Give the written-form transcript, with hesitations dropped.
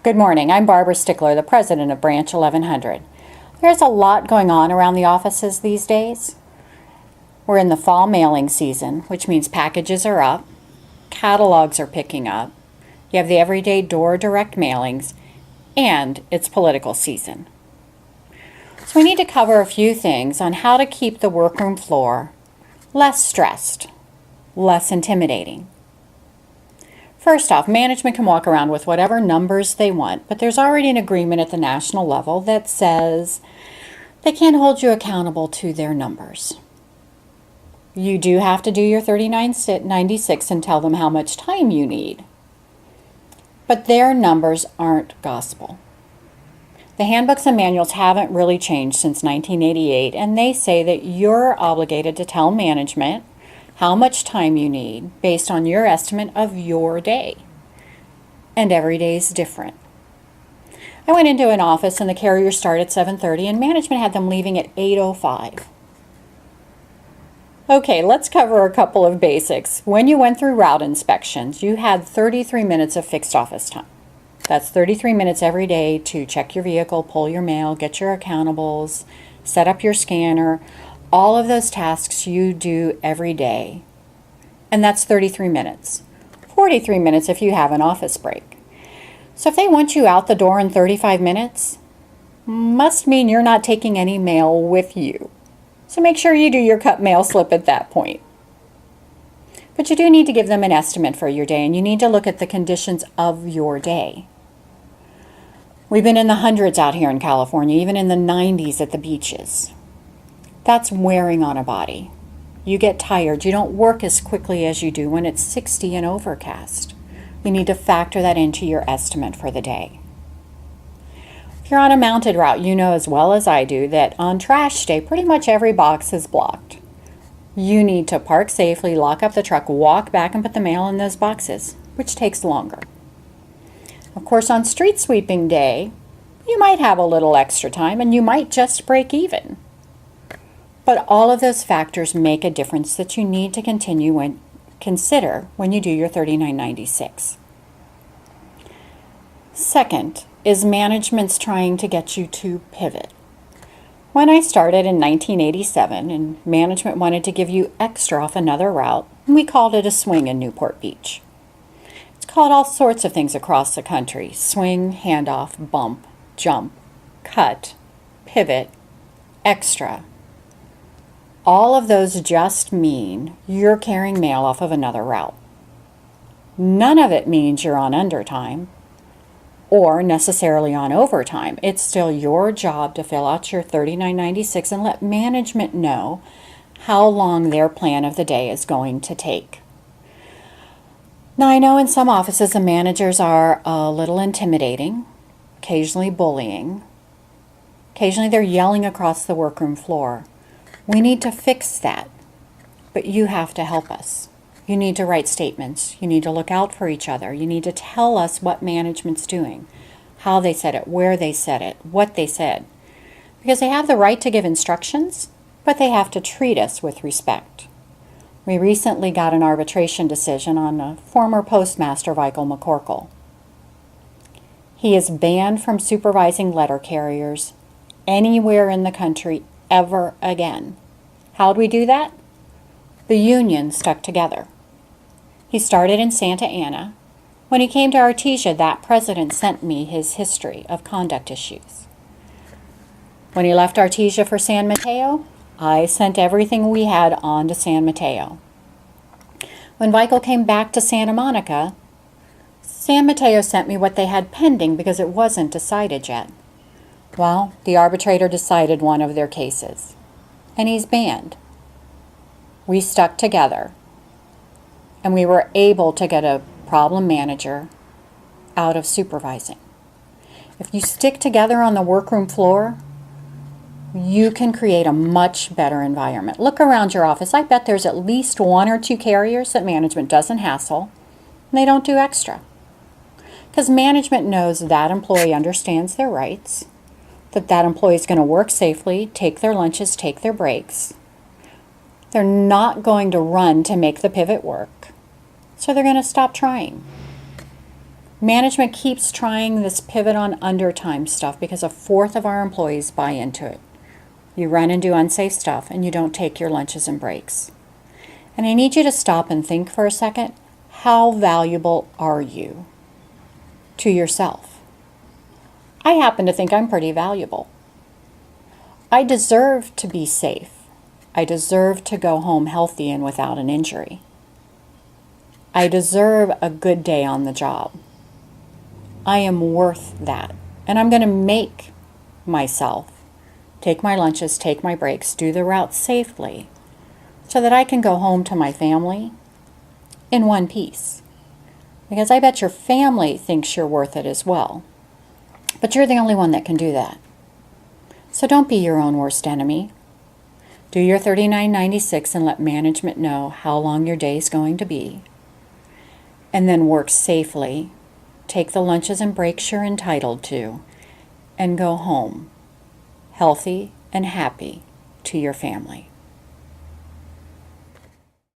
Good morning. I'm Barbara Stickler, the president of Branch 1100. There's a lot going on around the offices these days. We're in the fall mailing season, which means packages are up, catalogs are picking up, you have the everyday door direct mailings, and it's political season. So we need to cover a few things on how to keep the workroom floor less stressed, less intimidating. First off, management can walk around with whatever numbers they want, but there's already an agreement at the national level that says they can't hold you accountable to their numbers. You do have to do your 3996 and tell them how much time you need. But their numbers aren't gospel. The handbooks and manuals haven't really changed since 1988, and they say that you're obligated to tell management how much time you need based on your estimate of your day. And every day is different. I went into an office and the carrier started at 7:30 and management had them leaving at 8:05. Okay, let's cover a couple of basics. When you went through route inspections, you had 33 minutes of fixed office time. That's 33 minutes every day to check your vehicle, pull your mail, get your accountables, set up your scanner. All of those tasks you do every day. And that's 33 minutes. 43 minutes if you have an office break. So if they want you out the door in 35 minutes, must mean you're not taking any mail with you. So make sure you do your cut mail slip at that point. But you do need to give them an estimate for your day, and you need to look at the conditions of your day. We've been in the hundreds out here in California, even in the 90s at the beaches. That's wearing on a body. You get tired. You don't work as quickly as you do when it's 60 and overcast. You need to factor that into your estimate for the day. If you're on a mounted route, you know as well as I do that on trash day, pretty much every box is blocked. You need to park safely, lock up the truck, walk back and put the mail in those boxes, which takes longer. Of course, on street sweeping day, you might have a little extra time and you might just break even. But all of those factors make a difference that you need to consider when you do your 3996. Second is management's trying to get you to pivot. When I started in 1987 and management wanted to give you extra off another route, we called it a swing in Newport Beach. It's called all sorts of things across the country: swing, handoff, bump, jump, cut, pivot, extra. All of those just mean you're carrying mail off of another route. None of it means you're on undertime or necessarily on overtime. It's still your job to fill out your 3996 and let management know how long their plan of the day is going to take. Now, I know in some offices the managers are a little intimidating, occasionally bullying. Occasionally they're yelling across the workroom floor. We need to fix that, but you have to help us. You need to write statements. You need to look out for each other. You need to tell us what management's doing, how they said it, where they said it, what they said. Because they have the right to give instructions, but they have to treat us with respect. We recently got an arbitration decision on a former postmaster, Michael McCorkle. He is banned from supervising letter carriers anywhere in the country ever again. How'd we do that? The union stuck together. He started in Santa Ana. When he came to Artesia, that president sent me his history of conduct issues. When he left Artesia for San Mateo, I sent everything we had on to San Mateo. When Michael came back to Santa Monica, San Mateo sent me what they had pending because it wasn't decided yet. Well, the arbitrator decided one of their cases, and he's banned. We stuck together, and we were able to get a problem manager out of supervising. If you stick together on the workroom floor, you can create a much better environment. Look around your office. I bet there's at least one or two carriers that management doesn't hassle, and they don't do extra. Because management knows that employee understands their rights, that employee is going to work safely, take their lunches, take their breaks. They're not going to run to make the pivot work, so they're going to stop trying. Management keeps trying this pivot on undertime stuff because a fourth of our employees buy into it. You run and do unsafe stuff and you don't take your lunches and breaks. And I need you to stop and think for a second, how valuable are you to yourself? I happen to think I'm pretty valuable. I deserve to be safe. I deserve to go home healthy and without an injury. I deserve a good day on the job. I am worth that. And I'm going to make myself take my lunches, take my breaks, do the route safely so that I can go home to my family in one piece. Because I bet your family thinks you're worth it as well. But you're the only one that can do that. So don't be your own worst enemy. Do your $39.96 and let management know how long your day is going to be. And then work safely. Take the lunches and breaks you're entitled to. And go home healthy and happy to your family.